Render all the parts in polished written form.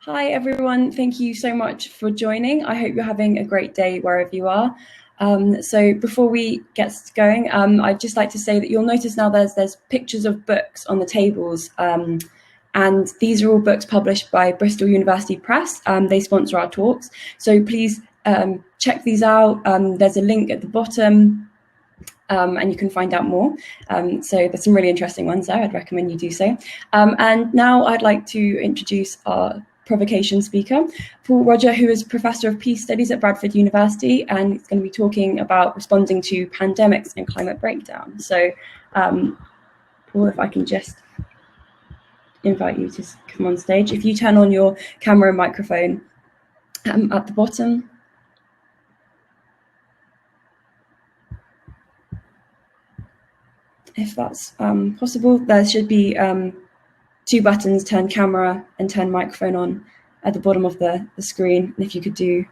Hi, everyone. Thank you so much for joining. I hope you're having a great day wherever you are. So before we get going, I'd just like to say that you'll notice now there's pictures of books on the tables. And these are all books published by Bristol University Press. They sponsor our talks. So please check these out. There's a link at the bottom. And you can find out more. So there's some really interesting ones there. I'd recommend you do so. And now I'd like to introduce our provocation speaker, Paul Roger, who is Professor of Peace Studies at Bradford University, and he's going to be talking about responding to pandemics and climate breakdown. So, Paul, if I can just invite you to come on stage. If you turn on your camera and microphone at the bottom. If that's possible, there should be two buttons, turn camera and turn microphone on at the bottom of the screen. And if you could do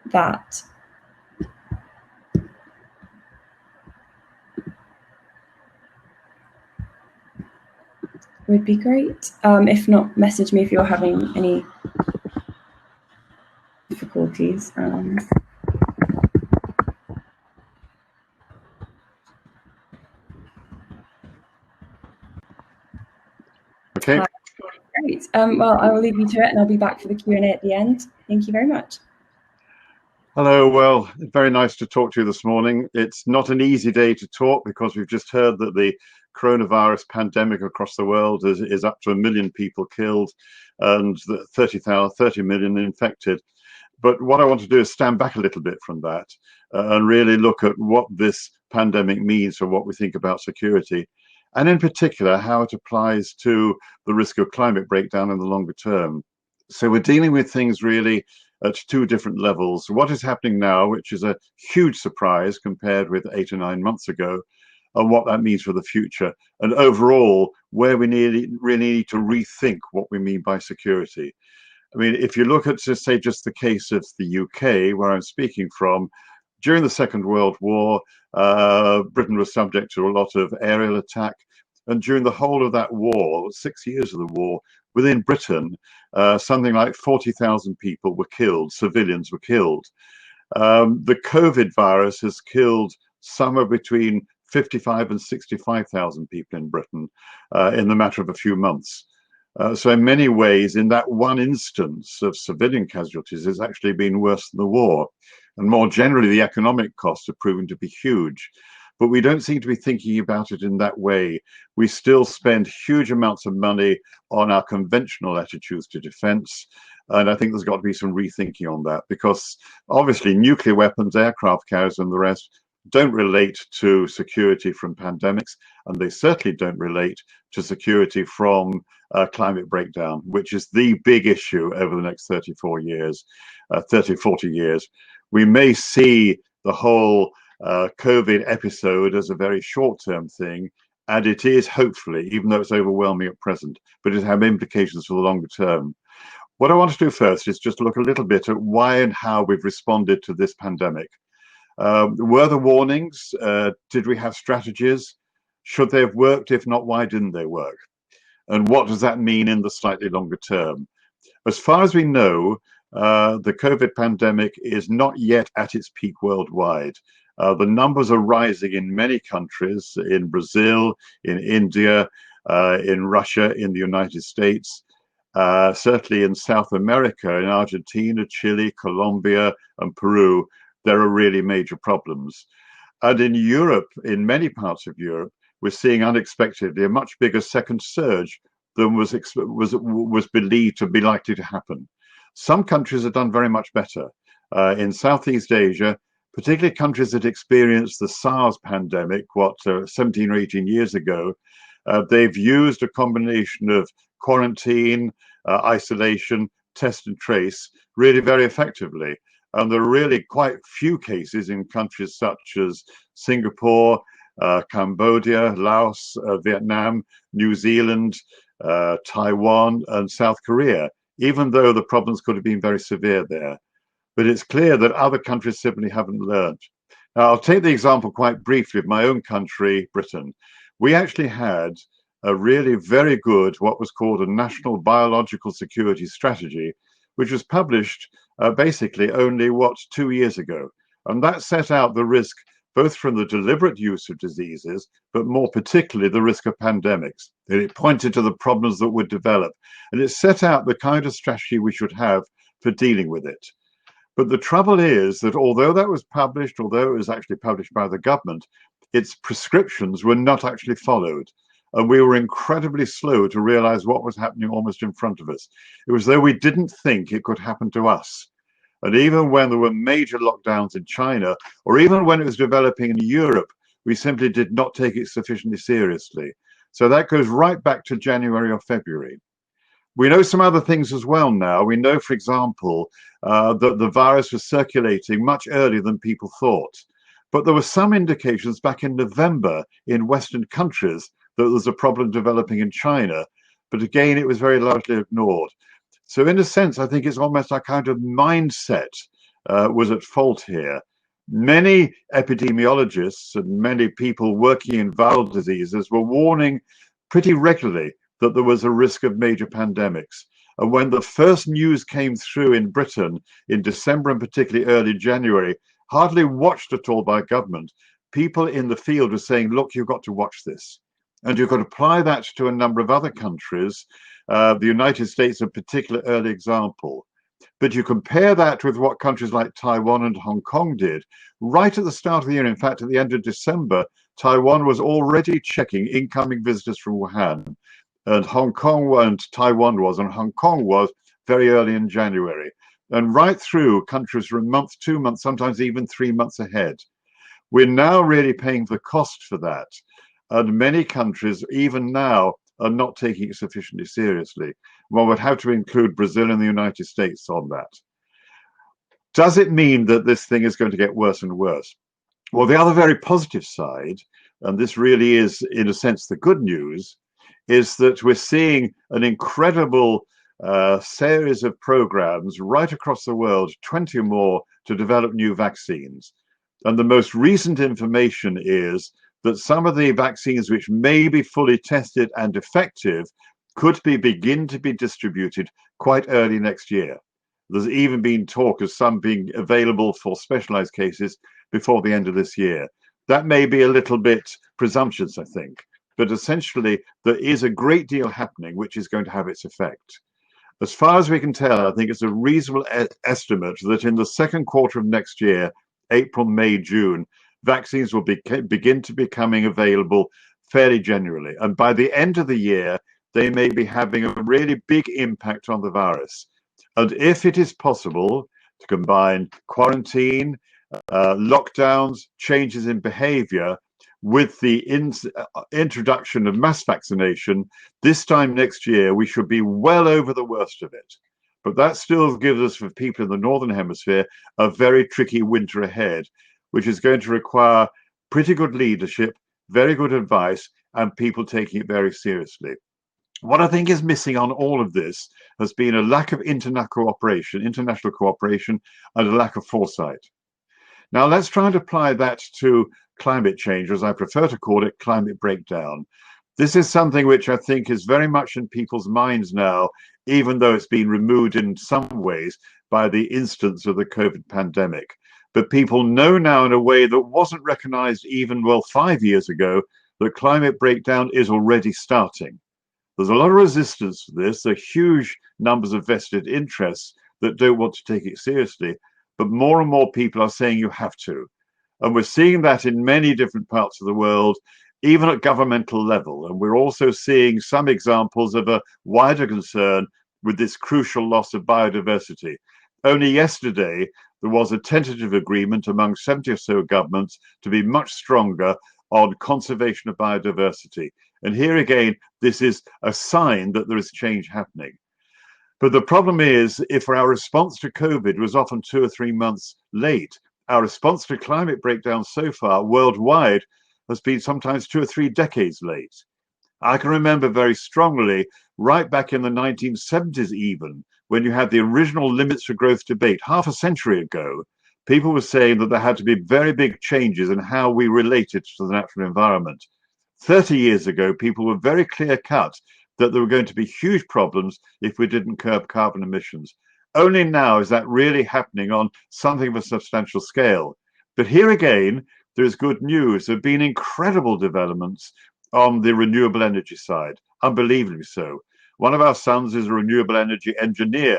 that. Would be great. If not, message me if you're having any difficulties. Okay. Great. Well, I will leave you to it, and I'll be back for the Q&A at the end. Thank you very much. Hello. Well, very nice to talk to you this morning. It's not an easy day to talk because we've just heard that the coronavirus pandemic across the world is up to 1 million people killed and 30 million infected. But what I want to do is stand back a little bit from that and really look at what this pandemic means for what we think about security, and in particular, how it applies to the risk of climate breakdown in the longer term. So we're dealing with things really at two different levels. What is happening now, which is a huge surprise compared with 8 or 9 months ago, and what that means for the future. And overall, where we really need to rethink what we mean by security. I mean, if you look at, say, just the case of the UK, where I'm speaking from, during the Second World War, Britain was subject to a lot of aerial attack. And during the whole of that war, 6 years of the war, within Britain, something like 40,000 people were killed, civilians were killed. The COVID virus has killed somewhere between 55 and 65,000 people in Britain in the matter of a few months. So in many ways, in that one instance of civilian casualties, it's actually been worse than the war. And more generally, the economic costs have proven to be huge. But we don't seem to be thinking about it in that way. We still spend huge amounts of money on our conventional attitudes to defense. And I think there's got to be some rethinking on that, because obviously nuclear weapons, aircraft carriers and the rest don't relate to security from pandemics, and they certainly don't relate to security from climate breakdown, which is the big issue over the next 30, 40 years. We may see the whole COVID episode as a very short-term thing, and it is, hopefully, even though it's overwhelming at present, but it has implications for the longer term. What I want to do first is just look a little bit at why and how we've responded to this pandemic. Were there warnings? Did we have strategies? Should they have worked? If not, why didn't they work? And what does that mean in the slightly longer term? As far as we know, the COVID pandemic is not yet at its peak worldwide. The numbers are rising in many countries, in Brazil, in India, in Russia, in the United States, certainly in South America, in Argentina, Chile, Colombia, and Peru. There are really major problems. And in Europe, in many parts of Europe, we're seeing unexpectedly a much bigger second surge than was believed to be likely to happen. Some countries have done very much better. In Southeast Asia, particularly countries that experienced the SARS pandemic, 17 or 18 years ago, they've used a combination of quarantine, isolation, test and trace really very effectively. And there are really quite few cases in countries such as Singapore, Cambodia, Laos, Vietnam, New Zealand, Taiwan, and South Korea, even though the problems could have been very severe there. But it's clear that other countries simply haven't learned. Now, I'll take the example quite briefly of my own country, Britain. We actually had a really very good, what was called a National Biological Security Strategy, which was published basically only, 2 years ago. And that set out the risk both from the deliberate use of diseases, but more particularly the risk of pandemics. And it pointed to the problems that would develop. And it set out the kind of strategy we should have for dealing with it. But the trouble is that although that was published, although it was actually published by the government, its prescriptions were not actually followed. And we were incredibly slow to realize what was happening almost in front of us. It was as though we didn't think it could happen to us. And even when there were major lockdowns in China, or even when it was developing in Europe, we simply did not take it sufficiently seriously. So that goes right back to January or February. We know some other things as well now. We know, for example, that the virus was circulating much earlier than people thought. But there were some indications back in November in Western countries that there was a problem developing in China. But again, it was very largely ignored. So in a sense, I think it's almost our kind of mindset was at fault here. Many epidemiologists and many people working in viral diseases were warning pretty regularly that there was a risk of major pandemics. And when the first news came through in Britain in December and particularly early January, hardly watched at all by government, people in the field were saying, look, you've got to watch this. And you could apply that to a number of other countries. The United States, a particular early example. But you compare that with what countries like Taiwan and Hong Kong did. Right at the start of the year, in fact, at the end of December, Taiwan was already checking incoming visitors from Wuhan. And Hong Kong and Taiwan was, and Hong Kong was very early in January. And right through, countries were a month, 2 months, sometimes even 3 months ahead. We're now really paying the cost for that. And many countries, even now, are not taking it sufficiently seriously. One would have to include Brazil and the United States on that. Does it mean that this thing is going to get worse and worse? Well, the other very positive side, and this really is, in a sense, the good news, is that we're seeing an incredible series of programs right across the world, 20 or more, to develop new vaccines. And the most recent information is that some of the vaccines which may be fully tested and effective could begin to be distributed quite early next year. There's even been talk of some being available for specialized cases before the end of this year. That may be a little bit presumptuous, I think, but essentially there is a great deal happening which is going to have its effect. As far as we can tell, I think it's a reasonable estimate that in the second quarter of next year, April, May, June, vaccines will begin to becoming available fairly generally. And by the end of the year, they may be having a really big impact on the virus. And if it is possible to combine quarantine, lockdowns, changes in behavior with the introduction of mass vaccination, this time next year, we should be well over the worst of it. But that still gives us, for people in the Northern Hemisphere, a very tricky winter ahead, which is going to require pretty good leadership, very good advice, and people taking it very seriously. What I think is missing on all of this has been a lack of international cooperation, and a lack of foresight. Now, let's try and apply that to climate change, or as I prefer to call it, climate breakdown. This is something which I think is very much in people's minds now, even though it's been removed in some ways by the instance of the COVID pandemic. But people know now in a way that wasn't recognized even, 5 years ago, that climate breakdown is already starting. There's a lot of resistance to this. There are huge numbers of vested interests that don't want to take it seriously. But more and more people are saying you have to. And we're seeing that in many different parts of the world, even at governmental level. And we're also seeing some examples of a wider concern with this crucial loss of biodiversity. Only yesterday, there was a tentative agreement among 70 or so governments to be much stronger on conservation of biodiversity. And here again, this is a sign that there is change happening. But the problem is, if our response to COVID was often 2 or 3 months late, our response to climate breakdown so far worldwide has been sometimes 2 or 3 decades late. I can remember very strongly, right back in the 1970s even, when you had the original limits for growth debate, half a century ago, people were saying that there had to be very big changes in how we related to the natural environment. 30 years ago, people were very clear cut that there were going to be huge problems if we didn't curb carbon emissions. Only now is that really happening on something of a substantial scale. But here again, there is good news. There have been incredible developments on the renewable energy side, unbelievably so. One of our sons is a renewable energy engineer,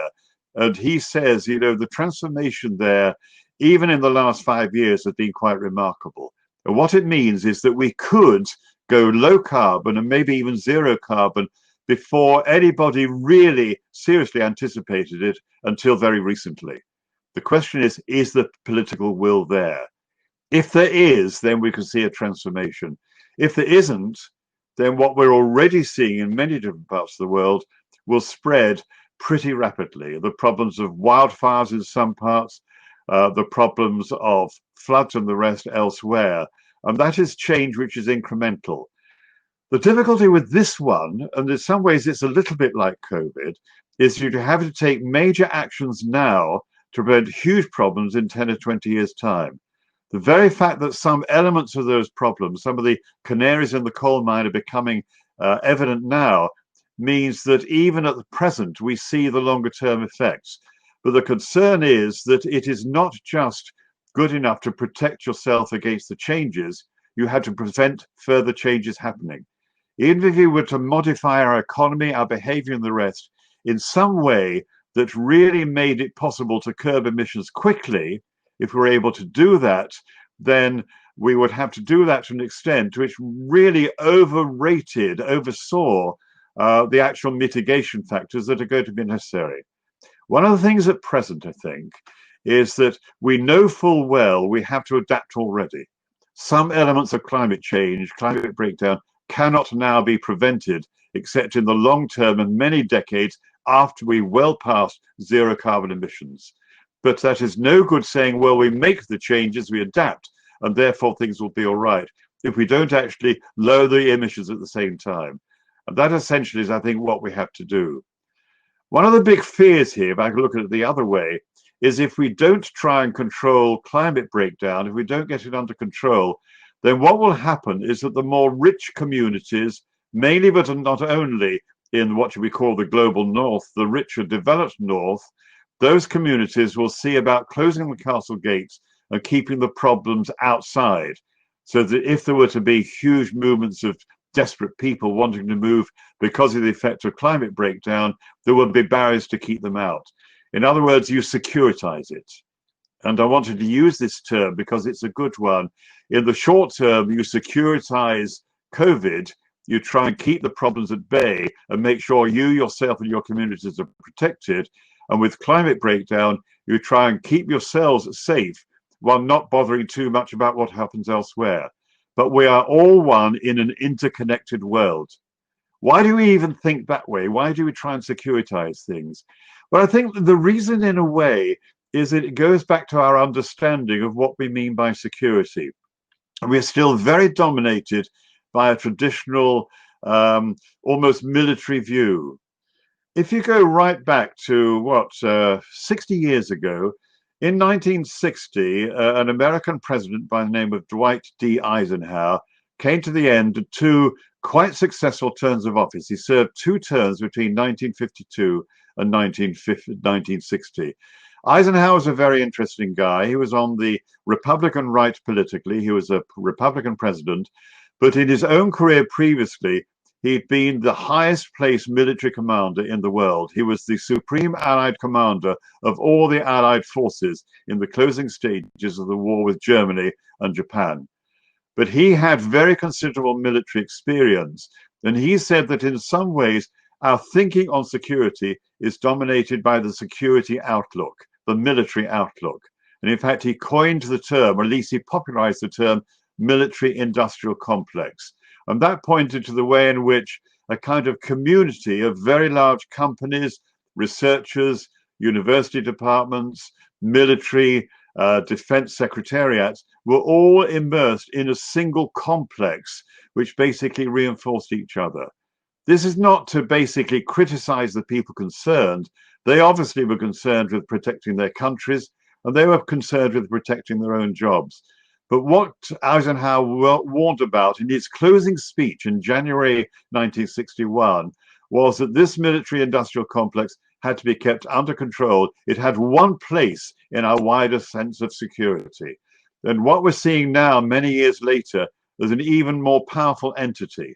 and he says, the transformation there, even in the last 5 years, has been quite remarkable. And what it means is that we could go low carbon and maybe even zero carbon before anybody really seriously anticipated it until very recently. The question is the political will there? If there is, then we can see a transformation. If there isn't, then what we're already seeing in many different parts of the world will spread pretty rapidly. The problems of wildfires in some parts, the problems of floods and the rest elsewhere. And that is change which is incremental. The difficulty with this one, and in some ways it's a little bit like COVID, is you have to take major actions now to prevent huge problems in 10 or 20 years' time. The very fact that some elements of those problems, some of the canaries in the coal mine, are becoming evident now, means that even at the present, we see the longer term effects. But the concern is that it is not just good enough to protect yourself against the changes, you have to prevent further changes happening. Even if you were to modify our economy, our behavior, and the rest in some way that really made it possible to curb emissions quickly, if we're able to do that, then we would have to do that to an extent which really oversaw the actual mitigation factors that are going to be necessary. One of the things at present, I think, is that we know full well we have to adapt already. Some elements of climate change, climate breakdown, cannot now be prevented except in the long term and many decades after we well past zero carbon emissions. But that is no good saying, well, we make the changes, we adapt, and therefore things will be all right, if we don't actually lower the emissions at the same time. And that essentially is, I think, what we have to do. One of the big fears here, if I can look at it the other way, is if we don't try and control climate breakdown, if we don't get it under control, then what will happen is that the more rich communities, mainly but not only in what we call the global north, the richer developed north, those communities will see about closing the castle gates and keeping the problems outside, so that if there were to be huge movements of desperate people wanting to move because of the effect of climate breakdown, there would be barriers to keep them out. In other words, you securitize it. And I wanted to use this term because it's a good one. In the short term, you securitize COVID, you try and keep the problems at bay and make sure you, yourself, and your communities are protected. And with climate breakdown, you try and keep yourselves safe while not bothering too much about what happens elsewhere. But we are all one in an interconnected world. Why do we even think that way? Why do we try and securitize things? Well, I think the reason, in a way, is that it goes back to our understanding of what we mean by security. And we're still very dominated by a traditional, almost military view. If you go right back to 60 years ago, in 1960, an American president by the name of Dwight D. Eisenhower came to the end of two quite successful terms of office. He served two terms between 1952 and 1960. Eisenhower was a very interesting guy. He was on the Republican right politically. He was a Republican president, but in his own career previously, he'd been the highest placed military commander in the world. He was the supreme Allied commander of all the Allied forces in the closing stages of the war with Germany and Japan. But he had very considerable military experience. And he said that in some ways, our thinking on security is dominated by the security outlook, the military outlook. And in fact, he coined the term, or at least he popularized the term, military industrial complex. And that pointed to the way in which a kind of community of very large companies, researchers, university departments, military, defense secretariats were all immersed in a single complex, which basically reinforced each other. This is not to basically criticize the people concerned. They obviously were concerned with protecting their countries, and they were concerned with protecting their own jobs. But what Eisenhower warned about in his closing speech in January 1961 was that this military-industrial complex had to be kept under control. It had one place in our wider sense of security. And what we're seeing now, many years later, is an even more powerful entity.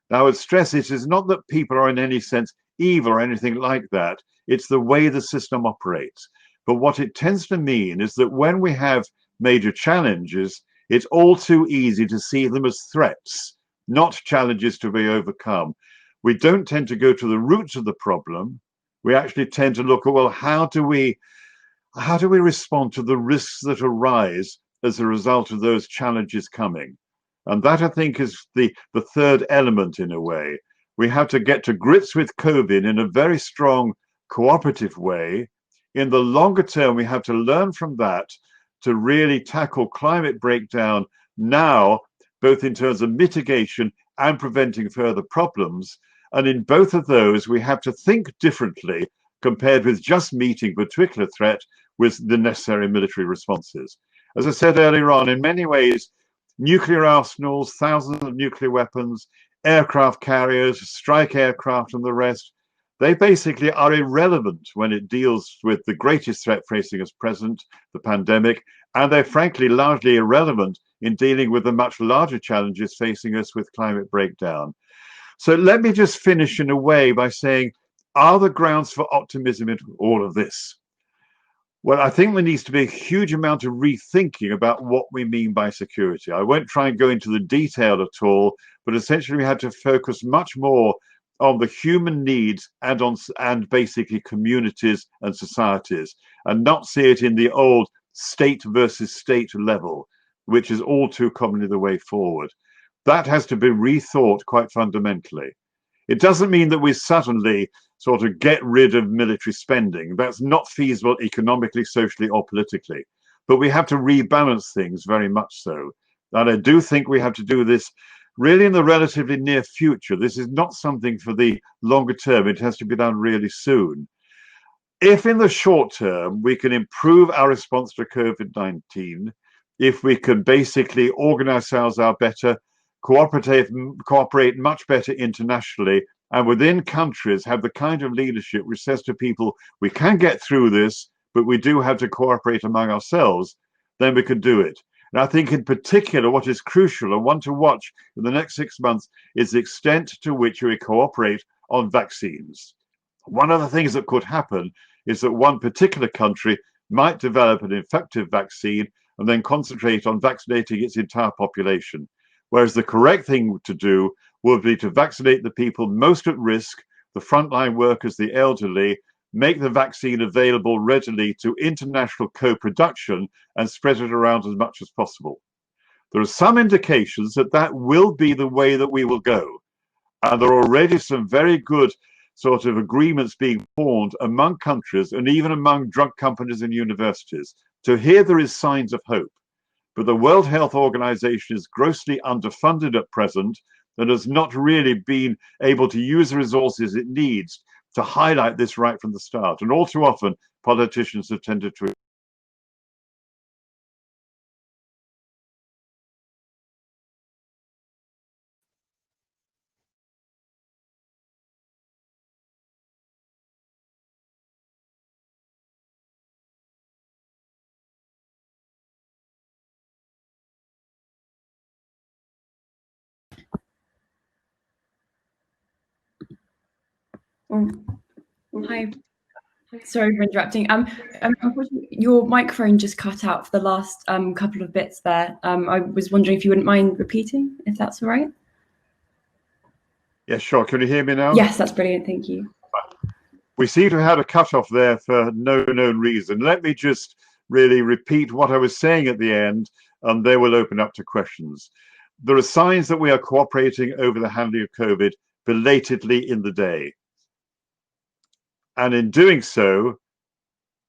Now, I would stress it is not that people are in any sense evil or anything like that. It's the way the system operates. But what it tends to mean is that when we have major challenges, it's all too easy to see them as threats, not challenges to be overcome. We don't tend to go to the roots of the problem. We actually tend to look at, well, how do we respond to the risks that arise as a result of those challenges coming? And that, I think, is the third element in a way. We have to get to grips with COVID in a very strong, cooperative way. In the longer term, we have to learn from that to really tackle climate breakdown now, both in terms of mitigation and preventing further problems. And in both of those, we have to think differently compared with just meeting a particular threat with the necessary military responses. As I said earlier on, in many ways, nuclear arsenals, thousands of nuclear weapons, aircraft carriers, strike aircraft, and the rest, they basically are irrelevant when it deals with the greatest threat facing us present, the pandemic, and they're frankly largely irrelevant in dealing with the much larger challenges facing us with climate breakdown. So let me just finish in a way by saying, are there grounds for optimism in all of this? Well, I think there needs to be a huge amount of rethinking about what we mean by security. I won't try and go into the detail at all, but essentially we had to focus much more on the human needs and basically communities and societies, and not see it in the old state versus state level, which is all too commonly the way forward. That has to be rethought quite fundamentally. It doesn't mean that we suddenly sort of get rid of military spending. That's not feasible economically, socially, or politically. But we have to rebalance things very much so. And I do think we have to do this really in the relatively near future. This is not something for the longer term. It has to be done really soon. If in the short term we can improve our response to COVID-19, if we can basically organize ourselves out better, cooperate much better internationally, and within countries have the kind of leadership which says to people, we can get through this, but we do have to cooperate among ourselves, then we can do it. And I think in particular, what is crucial and one to watch in the next 6 months is the extent to which we cooperate on vaccines. One of the things that could happen is that one particular country might develop an effective vaccine and then concentrate on vaccinating its entire population. Whereas the correct thing to do would be to vaccinate the people most at risk, the frontline workers, the elderly, make the vaccine available readily to international co-production and spread it around as much as possible. There are some indications that that will be the way that we will go. And there are already some very good sort of agreements being formed among countries and even among drug companies and universities. So here there is signs of hope. But the World Health Organization is grossly underfunded at present and has not really been able to use the resources it needs to highlight this right from the start. And all too often, politicians have tended to. Oh, hi. Sorry for interrupting. Unfortunately, your microphone just cut out for the last couple of bits there. I was wondering if you wouldn't mind repeating, if that's all right. Yeah, sure. Can you hear me now? Yes, that's brilliant. Thank you. We seem to have had a cut-off there for no known reason. Let me just really repeat what I was saying at the end, and they will open up to questions. There are signs that we are cooperating over the handling of COVID belatedly in the day. And in doing so,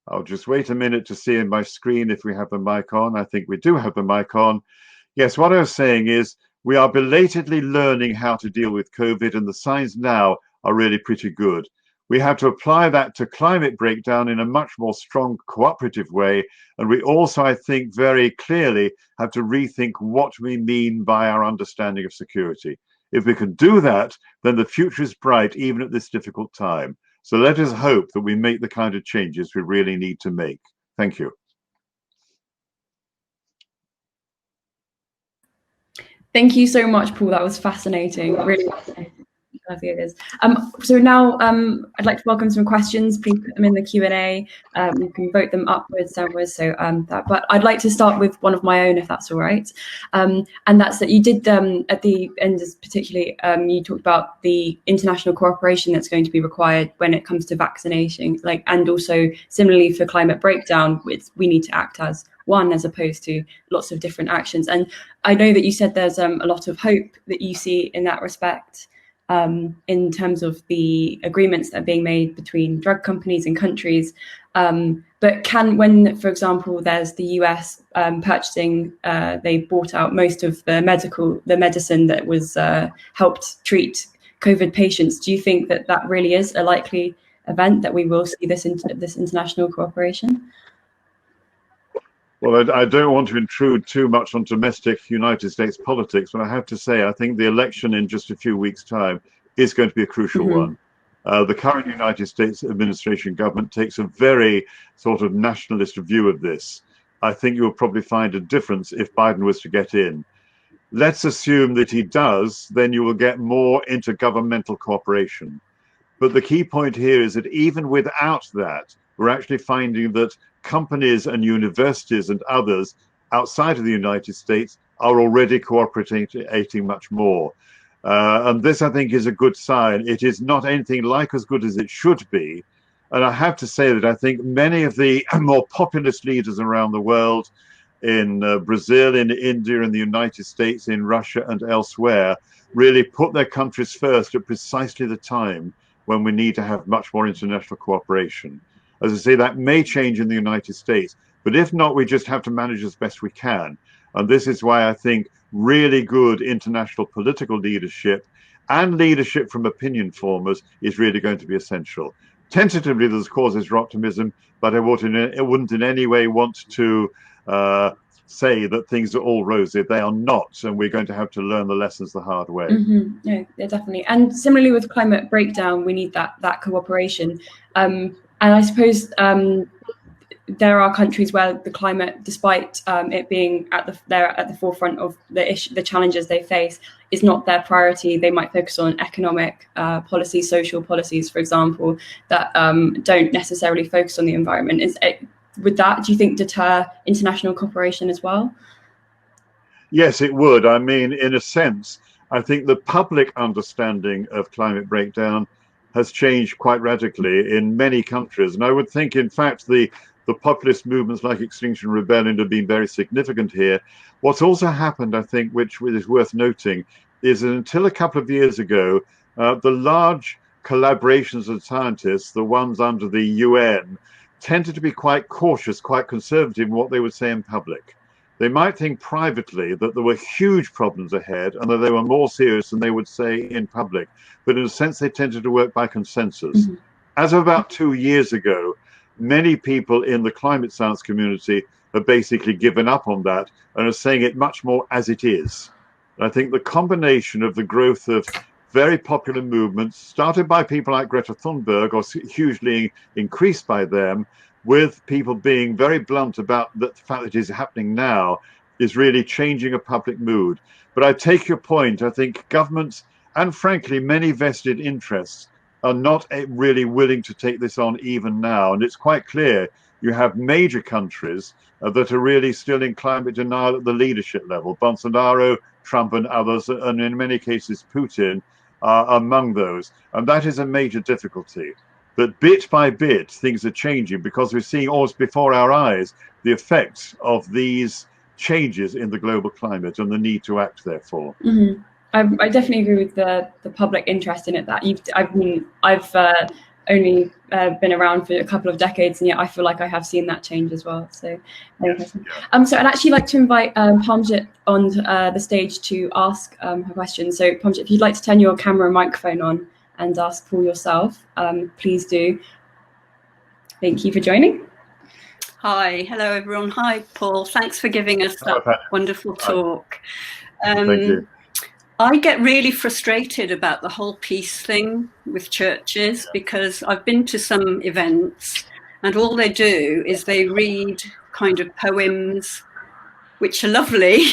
I'll just wait a minute to see in my screen if we have the mic on. I think we do have the mic on. Yes, what I was saying is we are belatedly learning how to deal with COVID, and the signs now are really pretty good. We have to apply that to climate breakdown in a much more strong cooperative way. And we also, I think, very clearly have to rethink what we mean by our understanding of security. If we can do that, then the future is bright, even at this difficult time. So let us hope that we make the kind of changes we really need to make. Thank you. Thank you so much, Paul. That was fascinating. Really fascinating. It is. So now I'd like to welcome some questions. Please put them in the Q&A. You can vote them upwards, downwards. So but I'd like to start with one of my own, if that's all right. And that's that you did at the end, particularly, you talked about the international cooperation that's going to be required when it comes to vaccination, and also similarly for climate breakdown, we need to act as one as opposed to lots of different actions. And I know that you said there's a lot of hope that you see in that respect. In terms of the agreements that are being made between drug companies and countries. But when, for example, there's the US purchasing, they bought out most of the medicine that was helped treat COVID patients. Do you think that that really is a likely event, that we will see this international cooperation? Well, I don't want to intrude too much on domestic United States politics, but I have to say, I think the election in just a few weeks' time is going to be a crucial one. The current United States administration government takes a very sort of nationalist view of this. I think you'll probably find a difference if Biden was to get in. Let's assume that he does, then you will get more intergovernmental cooperation. But the key point here is that even without that, we're actually finding that companies and universities and others outside of the United States are already cooperating much more. And this, I think, is a good sign. It is not anything like as good as it should be. And I have to say that I think many of the more populist leaders around the world, in Brazil, in India, in the United States, in Russia and elsewhere, really put their countries first at precisely the time when we need to have much more international cooperation. As I say, that may change in the United States, but if not, we just have to manage as best we can. And this is why I think really good international political leadership and leadership from opinion formers is really going to be essential. Tentatively, there's causes for optimism, but I wouldn't in any way want to say that things are all rosy. They are not, and we're going to have to learn the lessons the hard way. Yeah, definitely. And similarly with climate breakdown, we need that cooperation. And I suppose there are countries where the climate, despite it being at the forefront of the challenges they face, is not their priority. They might focus on economic policies, social policies, for example, that don't necessarily focus on the environment. Would that, do you think, deter international cooperation as well? Yes, it would. I mean, in a sense, I think the public understanding of climate breakdown has changed quite radically in many countries. And I would think, in fact, the populist movements like Extinction Rebellion have been very significant here. What's also happened, I think, which is worth noting, is that until a couple of years ago, the large collaborations of scientists, the ones under the UN, tended to be quite cautious, quite conservative in what they would say in public. They might think privately that there were huge problems ahead and that they were more serious than they would say in public. But in a sense, they tended to work by consensus. As of about 2 years ago, many people in the climate science community have basically given up on that and are saying it much more as it is. And I think the combination of the growth of very popular movements, started by people like Greta Thunberg or hugely increased by them, with people being very blunt about the fact that it is happening now, is really changing a public mood. But I take your point. I think governments and frankly many vested interests are not really willing to take this on even now. And it's quite clear you have major countries that are really still in climate denial at the leadership level. Bolsonaro, Trump and others, and in many cases Putin, are among those. And that is a major difficulty. But bit by bit, things are changing because we're seeing almost before our eyes the effects of these changes in the global climate and the need to act, therefore. I definitely agree with the public interest in it. That I've only been around for a couple of decades, and yet I feel like I have seen that change as well. So, so I'd actually like to invite Parmjit on the stage to ask her question. So, Parmjit, if you'd like to turn your camera and microphone on, and ask Paul yourself, please do. Thank you for joining. Hi, hello everyone. Hi, Paul. Thanks for giving us that wonderful talk. Thank you. I get really frustrated about the whole peace thing with churches, because I've been to some events and all they do is they read kind of poems, which are lovely,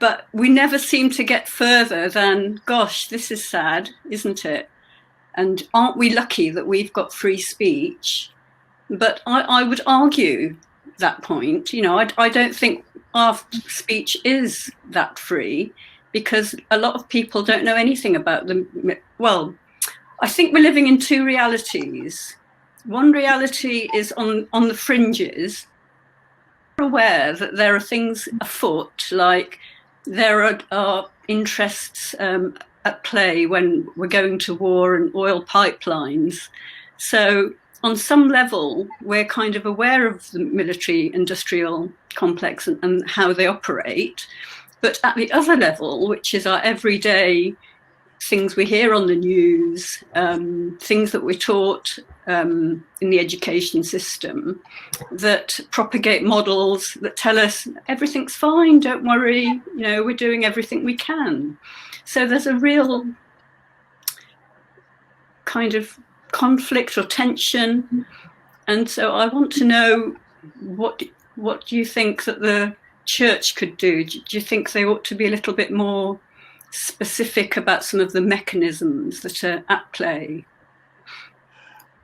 but we never seem to get further than, gosh, this is sad, isn't it? And aren't we lucky that we've got free speech? But I would argue that point. You know, I don't think our speech is that free, because a lot of people don't know anything about them. Well, I think we're living in two realities. One reality is on the fringes. We're aware that there are things afoot, like there are interests at play when we're going to war and oil pipelines. So on some level, we're kind of aware of the military industrial complex and how they operate. But at the other level, which is our everyday things we hear on the news, things that we're taught in the education system, that propagate models that tell us everything's fine, don't worry, you know, we're doing everything we can. So there's a real kind of conflict or tension. And so I want to know, what do you think that the church could do? Do you think they ought to be a little bit more specific about some of the mechanisms that are at play?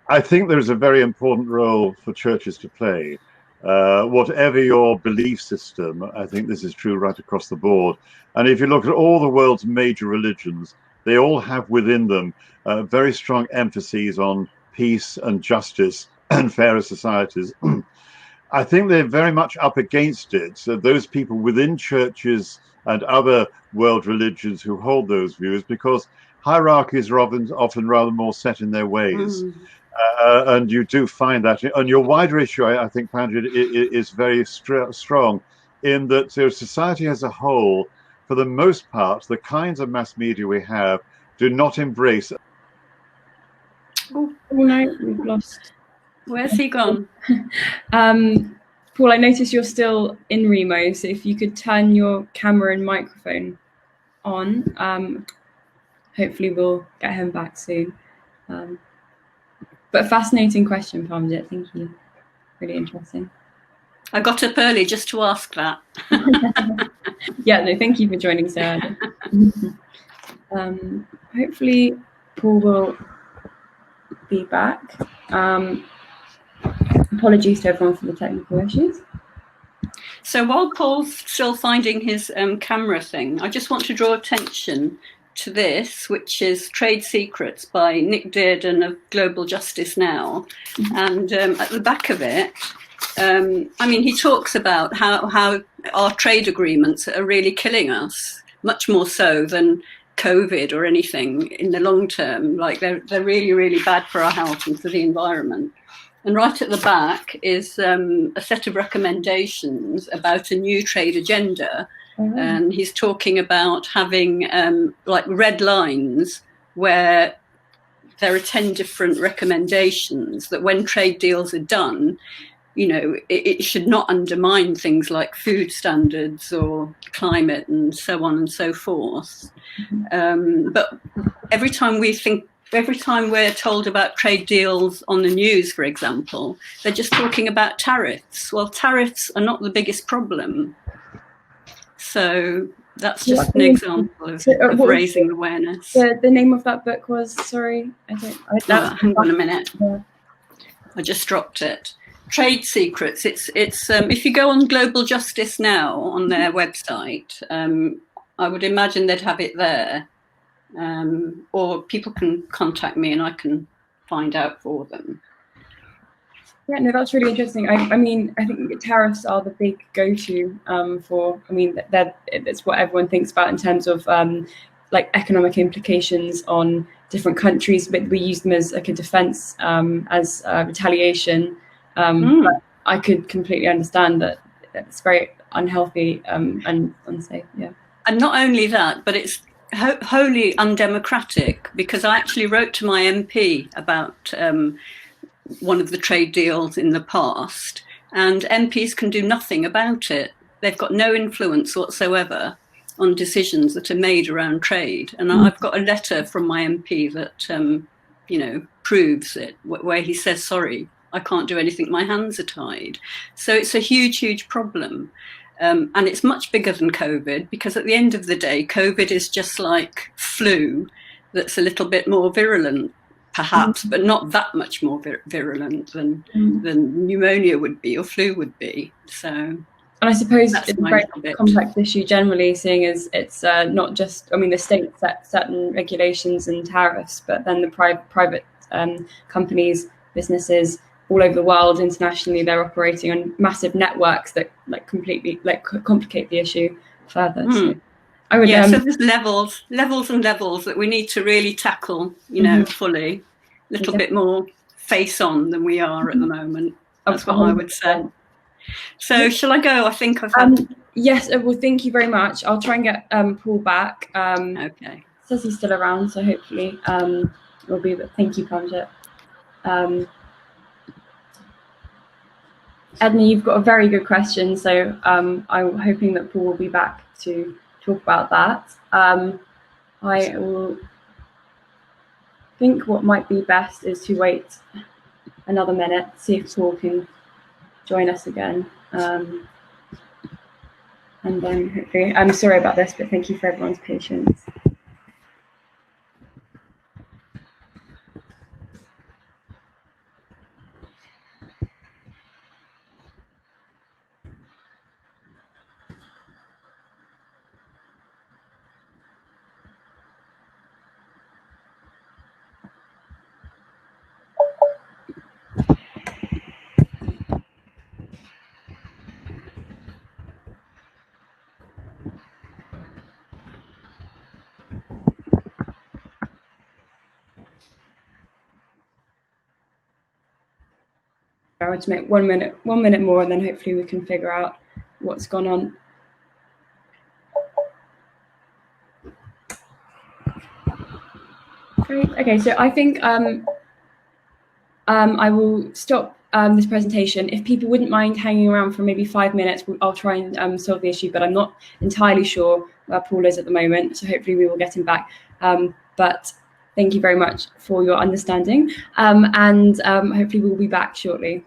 I think there's a very important role for churches to play. Whatever your belief system, I think this is true right across the board. And if you look at all the world's major religions, they all have within them very strong emphases on peace and justice and fairer societies. I think they're very much up against it. So those people within churches and other world religions who hold those views, because hierarchies are often rather more set in their ways. And you do find that. And your wider issue, I think, Pandit, is very strong in that society as a whole, for the most part, the kinds of mass media we have do not embrace. Oh no, we've lost. Where's he gone? Paul, I notice you're still in Remo, so if you could turn your camera and microphone on, hopefully we'll get him back soon. But a fascinating question, Pamjit. Thank you. Really interesting. I got up early just to ask that. Yeah, no, thank you for joining so early. Hopefully Paul will be back. Apologies to everyone for the technical issues. So while Paul's still finding his camera thing, I just want to draw attention to this, which is Trade Secrets by Nick Dearden of Global Justice Now. And at the back of it, I mean, he talks about how our trade agreements are really killing us, much more so than COVID or anything in the long term. Like they're really, really bad for our health and for the environment. And right at the back is a set of recommendations about a new trade agenda. And he's talking about having like red lines where there are 10 different recommendations that when trade deals are done, you know, it should not undermine things like food standards or climate and so on and so forth. But every time we're told about trade deals on the news, for example, they're just talking about tariffs. Well, tariffs are not the biggest problem. So that's just an example of raising awareness. The name of that book was, sorry, hang on a minute. Yeah. I just dropped it. Trade Secrets. It's if you go on Global Justice Now on their website, I would imagine they'd have it there. Or people can contact me and I can find out for them. Yeah, no, that's really interesting. I mean, I think tariffs are the big go-to for. I mean, that's what everyone thinks about in terms of like economic implications on different countries, but we use them as like a defense, as retaliation. But I could completely understand that it's very unhealthy and unsafe. Yeah. And not only that, but it's wholly undemocratic, because I actually wrote to my MP about one of the trade deals in the past, and MPs can do nothing about it. They've got no influence whatsoever on decisions that are made around trade. And I've got a letter from my MP that, proves it, where he says, sorry, I can't do anything, my hands are tied. So it's a huge, huge problem. And it's much bigger than COVID, because at the end of the day, COVID is just like flu that's a little bit more virulent, perhaps, but not that much more virulent than pneumonia would be or flu would be. So, and I suppose it's a very complex issue generally, seeing as it's not just, I mean, the state set certain regulations and tariffs, but then the private companies, businesses all over the world, internationally, they're operating on massive networks that completely complicate the issue further. So I would, so there's levels and levels that we need to really tackle, fully, a little bit more face on than we are at the moment. That's what I would say. So shall I go? I think I've had... Yes, well, thank you very much. I'll try and get Paul back. Okay. Says he's still around, so hopefully it'll be, but thank you, Pranjit. Edna, you've got a very good question, so I'm hoping that Paul will be back to talk about that. I will think what might be best is to wait another minute, see if Paul can join us again. And then hopefully, I'm sorry about this, but thank you for everyone's patience. I would make 1 minute more, and then hopefully we can figure out what's gone on. Great. Okay, so I think I will stop this presentation. If people wouldn't mind hanging around for maybe 5 minutes, I'll try and solve the issue, but I'm not entirely sure where Paul is at the moment, so hopefully we will get him back. But thank you very much for your understanding, and hopefully we'll be back shortly.